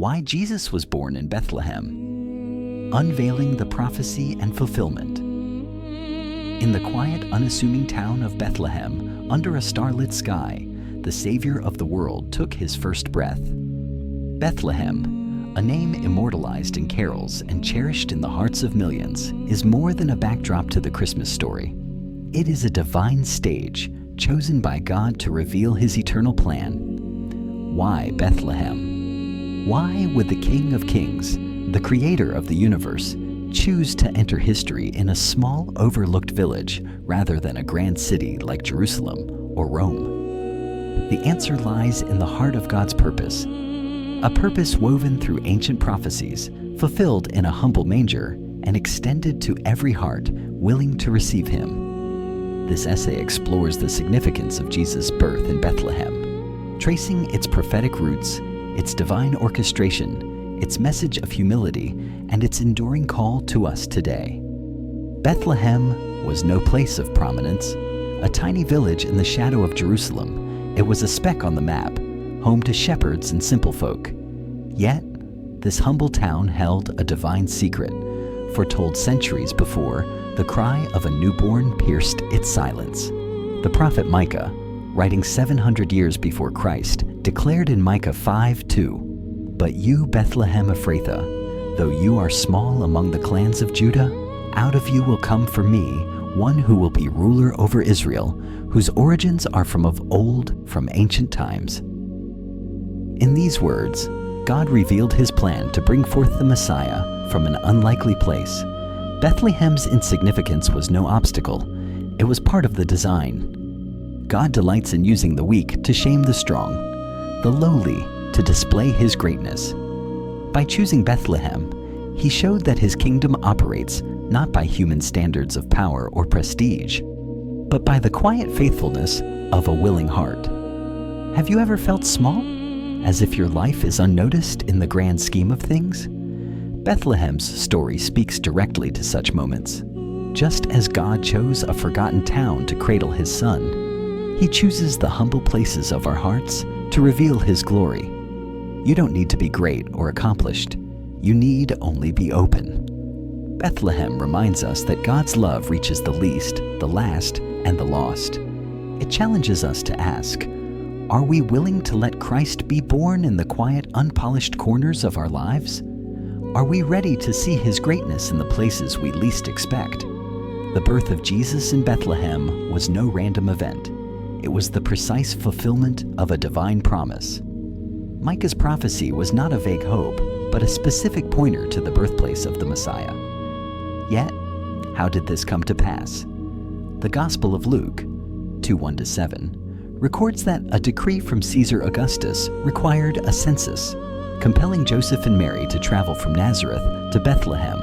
why Jesus was born in Bethlehem, unveiling the prophecy and fulfillment. In the quiet, unassuming town of Bethlehem, under a starlit sky, the Savior of the world took his first breath. Bethlehem, a name immortalized in carols and cherished in the hearts of millions, is more than a backdrop to the Christmas story. It is a divine stage chosen by God to reveal his eternal plan. Why Bethlehem? Why would the King of Kings, the creator of the universe, choose to enter history in a small, overlooked village rather than a grand city like Jerusalem or Rome? The answer lies in the heart of God's purpose, a purpose woven through ancient prophecies, fulfilled in a humble manger, and extended to every heart willing to receive him. This essay explores the significance of Jesus' birth in Bethlehem, tracing its prophetic roots, its divine orchestration, its message of humility, and its enduring call to us today. Bethlehem was no place of prominence, a tiny village in the shadow of Jerusalem. It was a speck on the map, home to shepherds and simple folk. Yet, this humble town held a divine secret, foretold centuries before the cry of a newborn pierced its silence. The prophet Micah, writing 700 years before Christ, declared in Micah 5:2, "But you, Bethlehem Ephrathah, though you are small among the clans of Judah, out of you will come for me one who will be ruler over Israel, whose origins are from of old, from ancient times." In these words, God revealed his plan to bring forth the Messiah from an unlikely place. Bethlehem's insignificance was no obstacle. It was part of the design. God delights in using the weak to shame the strong, the lowly to display his greatness. By choosing Bethlehem, he showed that his kingdom operates not by human standards of power or prestige, but by the quiet faithfulness of a willing heart. Have you ever felt small, as if your life is unnoticed in the grand scheme of things? Bethlehem's story speaks directly to such moments. Just as God chose a forgotten town to cradle his son, he chooses the humble places of our hearts to reveal his glory. You don't need to be great or accomplished. You need only be open. Bethlehem reminds us that God's love reaches the least, the last, and the lost. It challenges us to ask, are we willing to let Christ be born in the quiet, unpolished corners of our lives? Are we ready to see his greatness in the places we least expect? The birth of Jesus in Bethlehem was no random event. It was the precise fulfillment of a divine promise. Micah's prophecy was not a vague hope, but a specific pointer to the birthplace of the Messiah. Yet, how did this come to pass? The Gospel of Luke, 2:1-7, records that a decree from Caesar Augustus required a census, compelling Joseph and Mary to travel from Nazareth to Bethlehem,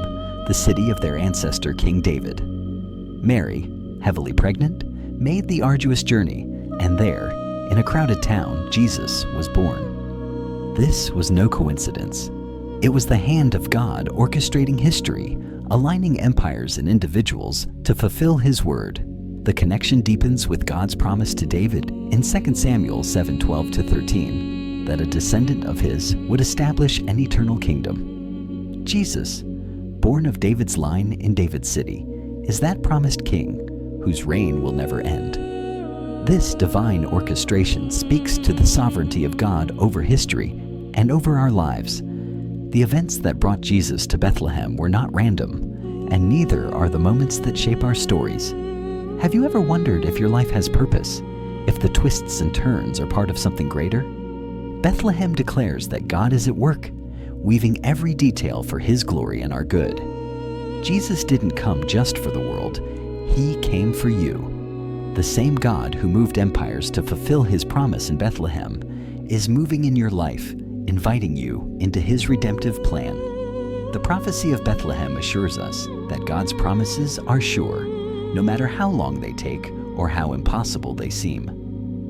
the city of their ancestor King David. Mary, heavily pregnant, made the arduous journey, and there, in a crowded town, Jesus was born. This was no coincidence. It was the hand of God orchestrating history, aligning empires and individuals to fulfill his word. The connection deepens with God's promise to David in 2 Samuel 7:12-13, that a descendant of his would establish an eternal kingdom. Jesus, born of David's line in David's city, is that promised king whose reign will never end. This divine orchestration speaks to the sovereignty of God over history and over our lives. The events that brought Jesus to Bethlehem were not random, and neither are the moments that shape our stories. Have you ever wondered if your life has purpose, if the twists and turns are part of something greater? Bethlehem declares that God is at work, weaving every detail for his glory and our good. Jesus didn't come just for the world, he came for you. The same God who moved empires to fulfill his promise in Bethlehem is moving in your life, inviting you into his redemptive plan. The prophecy of Bethlehem assures us that God's promises are sure, no matter how long they take or how impossible they seem.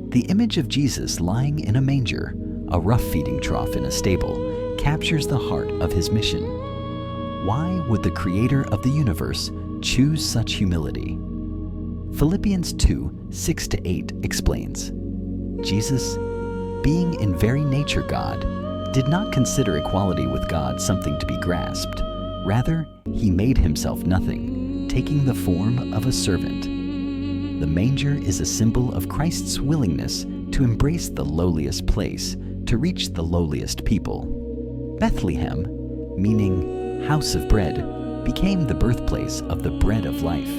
The image of Jesus lying in a manger, a rough feeding trough in a stable, captures the heart of his mission. Why would the creator of the universe choose such humility? Philippians 2:6-8 explains, Jesus, being in very nature God, did not consider equality with God something to be grasped. Rather, he made himself nothing, taking the form of a servant. The manger is a symbol of Christ's willingness to embrace the lowliest place, to reach the lowliest people. Bethlehem, meaning house of bread, became the birthplace of the bread of life,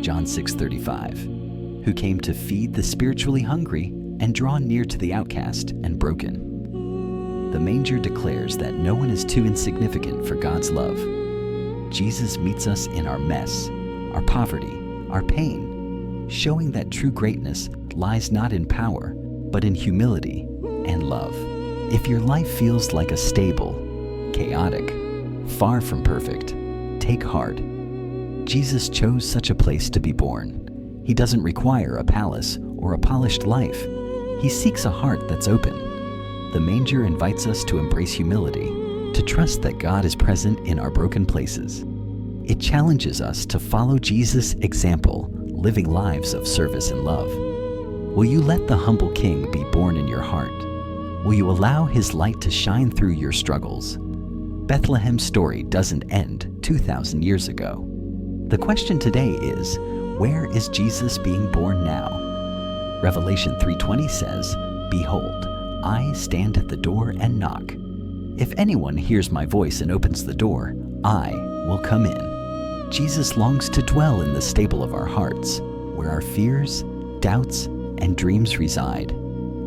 John 6:35, who came to feed the spiritually hungry and draw near to the outcast and broken. The manger declares that no one is too insignificant for God's love. Jesus meets us in our mess, our poverty, our pain, showing that true greatness lies not in power, but in humility and love. If your life feels like a stable, chaotic, far from perfect, take heart. Jesus chose such a place to be born. He doesn't require a palace or a polished life. He seeks a heart that's open. The manger invites us to embrace humility, to trust that God is present in our broken places. It challenges us to follow Jesus' example, living lives of service and love. Will you let the humble King be born in your heart? Will you allow his light to shine through your struggles? Bethlehem's story doesn't end 2,000 years ago. The question today is, where is Jesus being born now? Revelation 3:20 says, "Behold, I stand at the door and knock. If anyone hears my voice and opens the door, I will come in." Jesus longs to dwell in the stable of our hearts, where our fears, doubts, and dreams reside.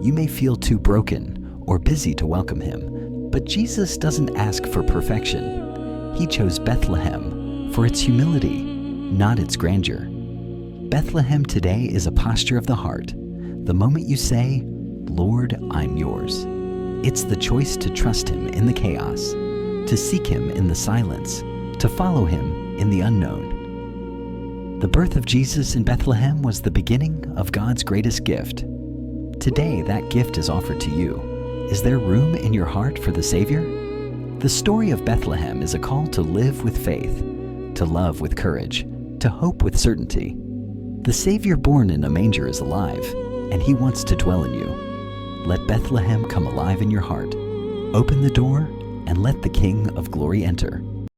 You may feel too broken or busy to welcome him, but Jesus doesn't ask for perfection. He chose Bethlehem for its humility, not its grandeur. Bethlehem today is a posture of the heart. The moment you say, "Lord, I'm yours," it's the choice to trust him in the chaos, to seek him in the silence, to follow him in the unknown. The birth of Jesus in Bethlehem was the beginning of God's greatest gift. Today, that gift is offered to you. Is there room in your heart for the Savior? The story of Bethlehem is a call to live with faith, to love with courage, to hope with certainty. The Savior born in a manger is alive, and he wants to dwell in you. Let Bethlehem come alive in your heart. Open the door and let the King of Glory enter.